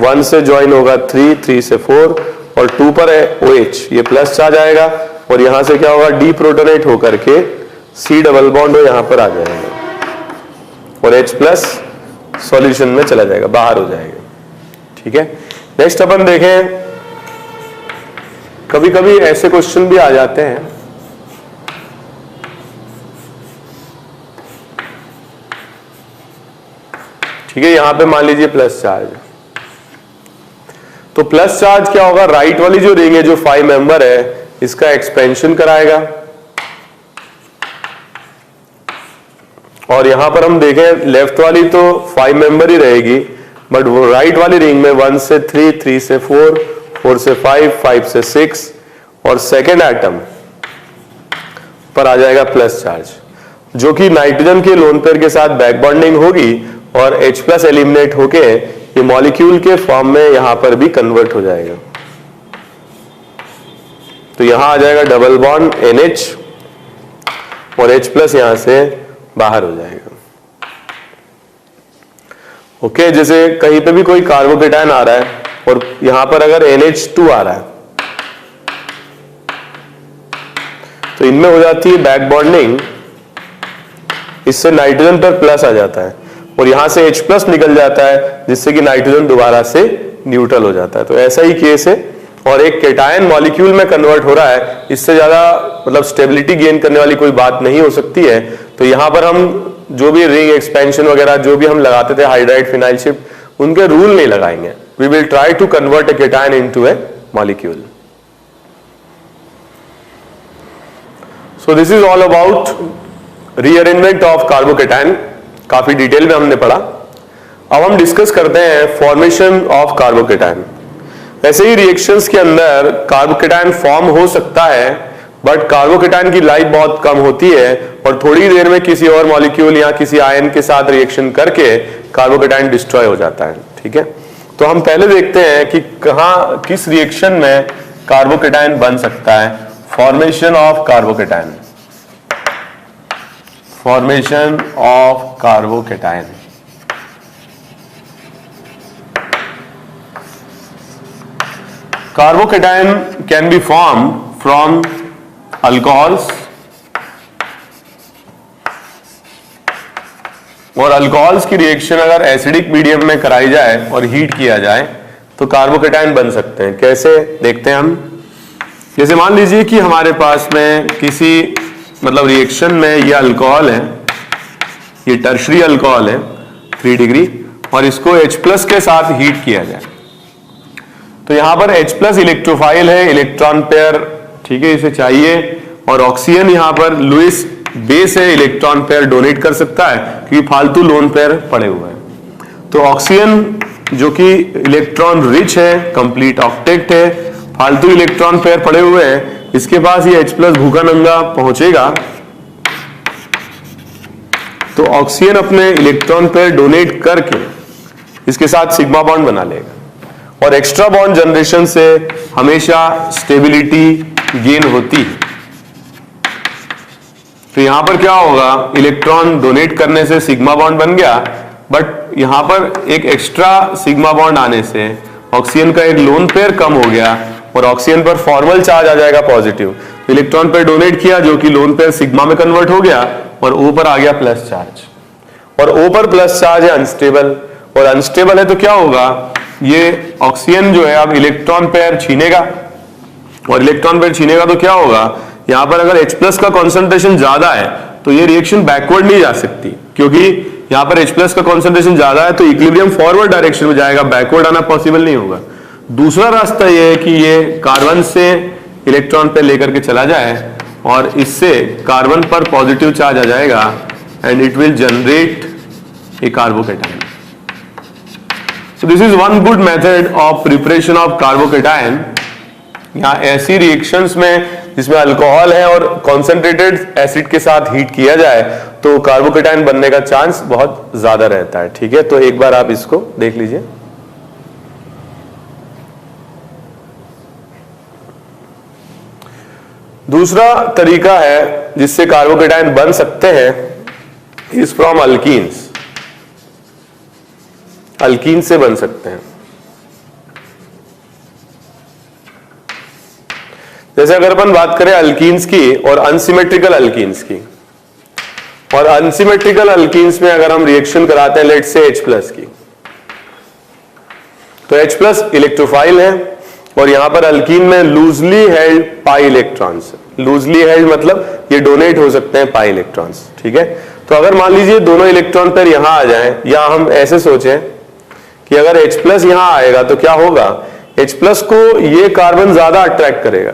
1 से ज्वाइन होगा 3, 3 से 4 और 2 पर OH, ये प्लस चार्ज आएगा, और यहां से क्या होगा, डीप्रोटोनेट होकर के C डबल बॉन्ड यहां पर आ जाएगा और H प्लस सॉल्यूशन में चला जाएगा, बाहर हो जाएगा। ठीक है, नेक्स्ट अपन देखें, कभी कभी ऐसे क्वेश्चन भी आ जाते हैं, ठीक है, यहां पे मान लीजिए प्लस चार्ज, तो प्लस चार्ज क्या होगा, राइट वाली जो रिंग है जो 5 मेंबर है इसका एक्सपेंशन कराएगा, और यहां पर हम देखें लेफ्ट वाली तो 5 मेंबर ही रहेगी, बट वो राइट वाली रिंग में 1 से 3, 3 से 4, 4 से 5, 5 से 6 और सेकेंड एटम पर आ जाएगा प्लस चार्ज, जो कि नाइट्रोजन के लोन पेयर के साथ बैक बॉन्डिंग होगी और H+ एलिमिनेट होके ये मॉलिक्यूल के फॉर्म में यहां पर भी कन्वर्ट हो जाएगा। तो यहां आ जाएगा डबल बॉन्ड NH और H+ यहां से बाहर हो जाएगा। ओके, जैसे कहीं पे भी कोई कार्बोकेटायन आ रहा है और यहां पर अगर NH2 आ रहा है तो इनमें हो जाती है बैक बॉन्डिंग, इससे नाइट्रोजन पर प्लस आ जाता है और यहां से H+ निकल जाता है जिससे कि नाइट्रोजन दोबारा से न्यूट्रल हो जाता है। तो ऐसा ही केस है, और एक केटायन मॉलिक्यूल में कन्वर्ट हो रहा है, इससे ज्यादा मतलब स्टेबिलिटी गेन करने वाली कोई बात नहीं हो सकती है। तो यहां पर हम जो भी रिंग एक्सपेंशन वगैरह जो भी हम लगाते थे हाइड्राइड फिनाइल शिफ्ट, उनके रूल नहीं लगाएंगे। We will try to convert a cation into a molecule. So this is all about rearrangement of carbocation, काफी डिटेल में हमने पढ़ा। अब हम डिस्कस करते हैं फॉर्मेशन ऑफ कार्बोकेटायन। ऐसे ही रिएक्शंस के अंदर कार्बोकेटायन फॉर्म हो सकता है, बट कार्बोकेटायन की लाइफ बहुत कम होती है और थोड़ी देर में किसी और मॉलिक्यूल या किसी आयन के साथ रिएक्शन करके कार्बोकेटायन डिस्ट्रॉय हो जाता है। ठीक है, तो हम पहले देखते हैं कि कहां किस रिएक्शन में कार्बोकेटायन बन सकता है। Formation of carbocation, formation of carbocation. Carbocation can be formed from alcohols, और अल्कोहल्स की रिएक्शन अगर एसिडिक मीडियम में कराई जाए और हीट किया जाए तो कार्बोकेटायन बन सकते हैं। कैसे देखते हैं हम। जैसे मान लीजिए कि हमारे पास में किसी मतलब रिएक्शन में ये अल्कोहल है, ये टर्शरी अल्कोहल है 3 डिग्री, और इसको H+ के साथ हीट किया जाए तो यहां पर H+ इलेक्ट्रोफाइल है, इलेक्ट्रॉन पेयर, ठीक है, इसे चाहिए, और ऑक्सीजन यहां पर लुईस बेस है, इलेक्ट्रॉन पेयर डोनेट कर सकता है क्योंकि फालतू लोन पेयर पड़े हुए हैं। तो ऑक्सीजन जो कि इलेक्ट्रॉन रिच है, कंप्लीट ऑक्टेट है, फालतू इलेक्ट्रॉन पेयर पड़े हुए हैं, इसके पास ये H+ भूखा नंगा पहुंचेगा तो ऑक्सीजन अपने इलेक्ट्रॉन पेयर डोनेट करके इसके साथ सिग्मा बॉन्ड बना लेगा, और एक्स्ट्रा बॉन्ड जनरेशन से हमेशा स्टेबिलिटी गेन होती है। तो यहां पर क्या होगा, इलेक्ट्रॉन डोनेट करने से सिग्मा बॉन्ड बन गया, बट यहां पर एक एक्स्ट्रा सिग्मा बॉन्ड आने से ऑक्सीजन का एक लोन पेयर कम हो गया और ऑक्सीजन पर फॉर्मल चार्ज आ जाएगा पॉजिटिव। इलेक्ट्रॉन पेयर डोनेट किया जो कि लोन पेयर सिग्मा में कन्वर्ट हो गया और O पर आ गया प्लस चार्ज, और O पर प्लस चार्ज है अनस्टेबल, और अनस्टेबल है तो क्या होगा, ये ऑक्सीजन जो है अब इलेक्ट्रॉन पेयर छीनेगा, और इलेक्ट्रॉन पेयर छीनेगा तो क्या होगा, यहां पर अगर H+ का कॉन्सेंट्रेशन ज्यादा है तो ये रिएक्शन बैकवर्ड नहीं जा सकती, क्योंकि यहां पर H+ का कॉन्सेंट्रेशन ज्यादा है तो इक्विलिब्रियम फॉरवर्ड डायरेक्शन में जाएगा, बैकवर्ड आना पॉसिबल नहीं होगा। दूसरा रास्ता ये है कि ये कार्बन से इलेक्ट्रॉन पेयर लेकर के चला जाए और इससे कार्बन पर पॉजिटिव चार्ज आ जाएगा and it will generate a carbocation. So this is one good method of preparation of carbocation। यहाँ ऐसी रिएक्शंस में जिसमें अल्कोहल है और कॉन्सेंट्रेटेड एसिड के साथ हीट किया जाए तो कार्बोकेटायन बनने का चांस बहुत ज्यादा रहता है। ठीक है, तो एक बार आप इसको देख लीजिए। दूसरा तरीका है जिससे कार्बोकेटायन बन सकते हैं इज फ्रॉम अल्कीन्स। अल्कीन से बन सकते हैं। जैसे अगर अपन बात करें अल्कीन्स की और अनसिमेट्रिकल अल्कीन्स की, और अनसिमेट्रिकल अल्कीन्स में अगर हम रिएक्शन कराते हैं लेट्स से H+ की, तो H+ इलेक्ट्रोफाइल है और यहां पर अल्कीन में loosely held pi electrons. Loosely held मतलब ये डोनेट हो सकते हैं पाई इलेक्ट्रॉन्स। ठीक है, तो अगर मान लीजिए दोनों इलेक्ट्रॉन पेयर यहां आ जाएं, या हम ऐसे सोचें कि अगर H+ यहां आएगा तो क्या होगा, H प्लस को ये कार्बन ज्यादा अट्रैक्ट करेगा,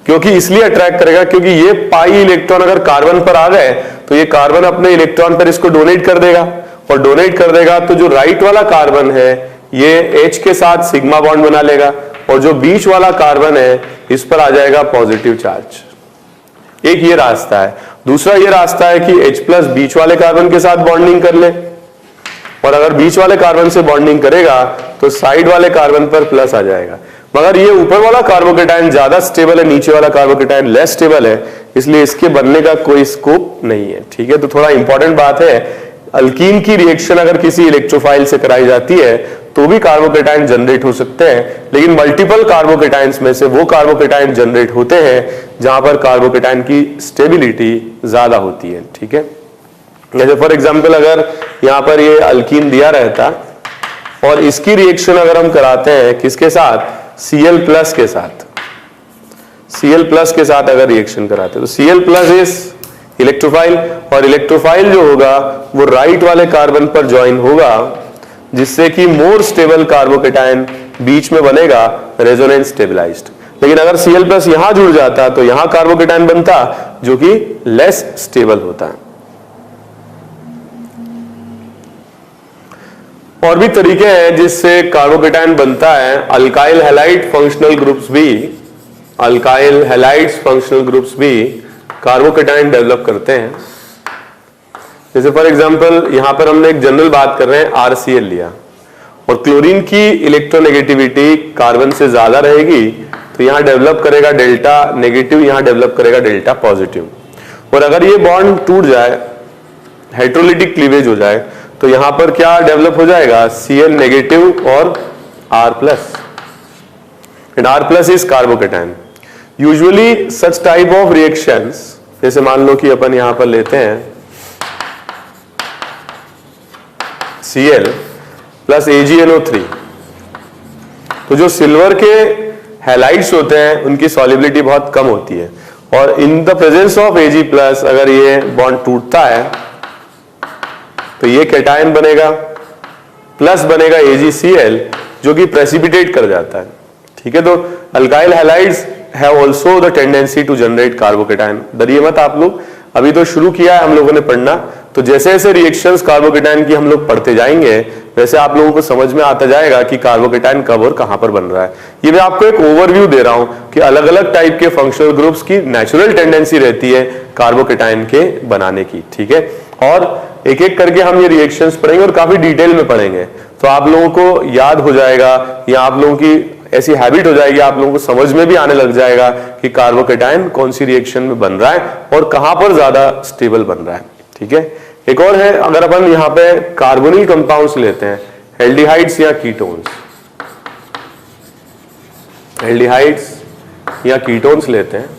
क्योंकि इसलिए अट्रैक्ट करेगा क्योंकि ये पाई इलेक्ट्रॉन अगर कार्बन पर आ गए तो ये कार्बन अपने इलेक्ट्रॉन पर इसको डोनेट कर देगा, और डोनेट कर देगा तो जो राइट वाला कार्बन है ये H के साथ सिग्मा बॉन्ड बना लेगा, और जो बीच वाला कार्बन है इस पर आ जाएगा पॉजिटिव चार्ज। एक ये रास्ता है। दूसरा ये रास्ता है कि H प्लस बीच वाले कार्बन के साथ बॉन्डिंग कर ले, और अगर बीच वाले कार्बन से बॉन्डिंग करेगा तो साइड वाले कार्बन पर प्लस आ जाएगा। मगर ये ऊपर वाला कार्बोकेटायन ज्यादा स्टेबल है, नीचे वाला कार्बोकेटायन लेस स्टेबल है, इसलिए इसके बनने का कोई स्कोप नहीं है। ठीक है, तो थोड़ा इंपॉर्टेंट बात है, अल्कीन की रिएक्शन अगर किसी इलेक्ट्रोफाइल से कराई जाती है तो भी कार्बोकेटायन जनरेट हो सकते हैं, लेकिन मल्टीपल कार्बोकेटायंस में से वो कार्बोकेटायन जनरेट होते हैं जहां पर कार्बोकेटायन की स्टेबिलिटी ज्यादा होती है। ठीक है, जैसे फॉर एग्जांपल अगर यहां पर ये अल्कीन दिया रहता और इसकी रिएक्शन अगर हम कराते हैं किसके साथ, Cl प्लस के साथ, Cl प्लस के साथ अगर रिएक्शन कराते हैं तो Cl प्लस इज इलेक्ट्रोफाइल, और इलेक्ट्रोफाइल जो होगा वो राइट वाले कार्बन पर ज्वाइन होगा, जिससे कि मोर स्टेबल कार्बोकेटायन बीच में बनेगा, रेजोनेंस स्टेबलाइज्ड। लेकिन अगर Cl प्लस यहां जुड़ जाता तो यहां कार्बोकेटायन बनता जो कि लेस स्टेबल होता है। और भी तरीके हैं जिससे कार्बोकेटायन बनता है। अल्काइल हैलाइड फंक्शनल ग्रुप्स भी, अल्काइल हैलाइड्स फंक्शनल ग्रुप्स भी कार्बोकेटायन डेवलप करते हैं। जैसे फॉर एग्जांपल यहां पर हमने एक जनरल बात कर रहे हैं, RCl लिया, और क्लोरीन की इलेक्ट्रोनेगेटिविटी कार्बन से ज्यादा रहेगी तो यहां डेवलप करेगा डेल्टा नेगेटिव, यहां डेवलप करेगा डेल्टा पॉजिटिव। और अगर ये बॉन्ड टूट जाए, हेट्रोलिटिक क्लीवेज हो जाए, तो यहां पर क्या डेवलप हो जाएगा, Cl नेगेटिव और R plus, and R plus is carbocation. Usually such type of reactions, जैसे मान लो कि अपन यहां पर लेते हैं Cl प्लस AgNO3, तो जो सिल्वर के हैलाइड्स होते हैं उनकी सॉल्युबिलिटी बहुत कम होती है, और in the presence of Ag plus अगर ये बॉन्ड टूटता है तो ये कैटायन बनेगा, प्लस बनेगा AgCl जो कि प्रेसिपिटेट कर जाता है। ठीक है, तो alkyl halides have also the tendency to generate carbocation. डरिए मत आप लोग, अभी तो शुरू किया है हम लोगों ने पढ़ना, तो जैसे जैसे रिएक्शंस कार्बोकेटायन की हम लोग पढ़ते जाएंगे वैसे आप लोगों को समझ में आता जाएगा कि कार्बोकेटायन कब और कहां पर बन रहा है। ये मैं आपको एक ओवरव्यू दे रहा हूं कि अलग अलग टाइप के फंक्शनल ग्रुप्स की नेचुरल टेंडेंसी रहती है कार्बोकेटायन के बनाने की। ठीक है, और एक एक करके हम ये रिएक्शंस पढ़ेंगे और काफी डिटेल में पढ़ेंगे, तो आप लोगों को याद हो जाएगा, या आप लोगों की ऐसी हैबिट हो जाएगी, आप लोगों को समझ में भी आने लग जाएगा कि कार्बोकेटायन कौन सी रिएक्शन में बन रहा है और कहां पर ज्यादा स्टेबल बन रहा है। ठीक है, एक और है, अगर अपन यहां पे कार्बोनिल कंपाउंड्स लेते हैं, एल्डिहाइड्स या कीटोन्स, एल्डिहाइड्स या कीटोन्स लेते हैं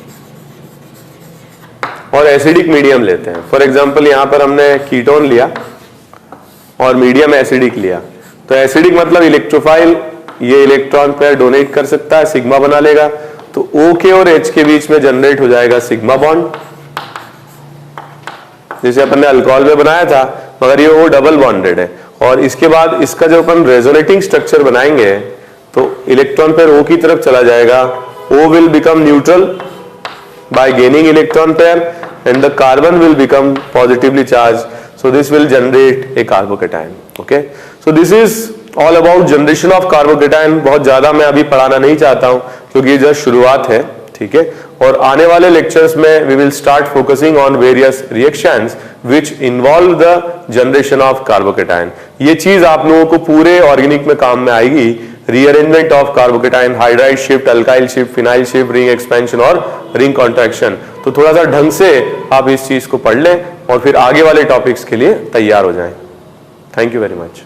और एसिडिक मीडियम लेते हैं। फॉर एग्जांपल यहां पर हमने कीटोन लिया और मीडियम एसिडिक लिया, तो एसिडिक मतलब इलेक्ट्रोफाइल, ये इलेक्ट्रॉन पेयर डोनेट कर सकता है, सिग्मा बना लेगा, तो O के और H के बीच में जनरेट हो जाएगा सिग्मा बॉन्ड, जैसे अपन ने अल्कोहल में बनाया था, मगर ये O डबल बॉन्डेड है। और इसके बाद इसका जब अपन रेजोनेटिंग स्ट्रक्चर बनाएंगे तो इलेक्ट्रॉन पेयर O की तरफ चला जाएगा, O will become neutral bye gaining electron pair and the carbon will become positively charge, so this will generate a carbocation. Okay, so this is all about generation of carbocation. बहुत ज्यादा मैं अभी पढ़ाना नहीं चाहता हूं क्योंकि ये जस्ट शुरुआत है। ठीक है, और आने वाले लेक्चर्स में we will start focusing on various reactions which involve the generation of carbocation. ये चीज आप लोगों को पूरे ऑर्गेनिक में काम में आएगी, rearrangement of carbocation, hydride shift, alkyl shift, phenyl shift, ring expansion और रिंग कॉन्ट्रैक्शन। तो थोड़ा सा ढंग से आप इस चीज को पढ़ लें और फिर आगे वाले टॉपिक्स के लिए तैयार हो जाएं। Thank you very much.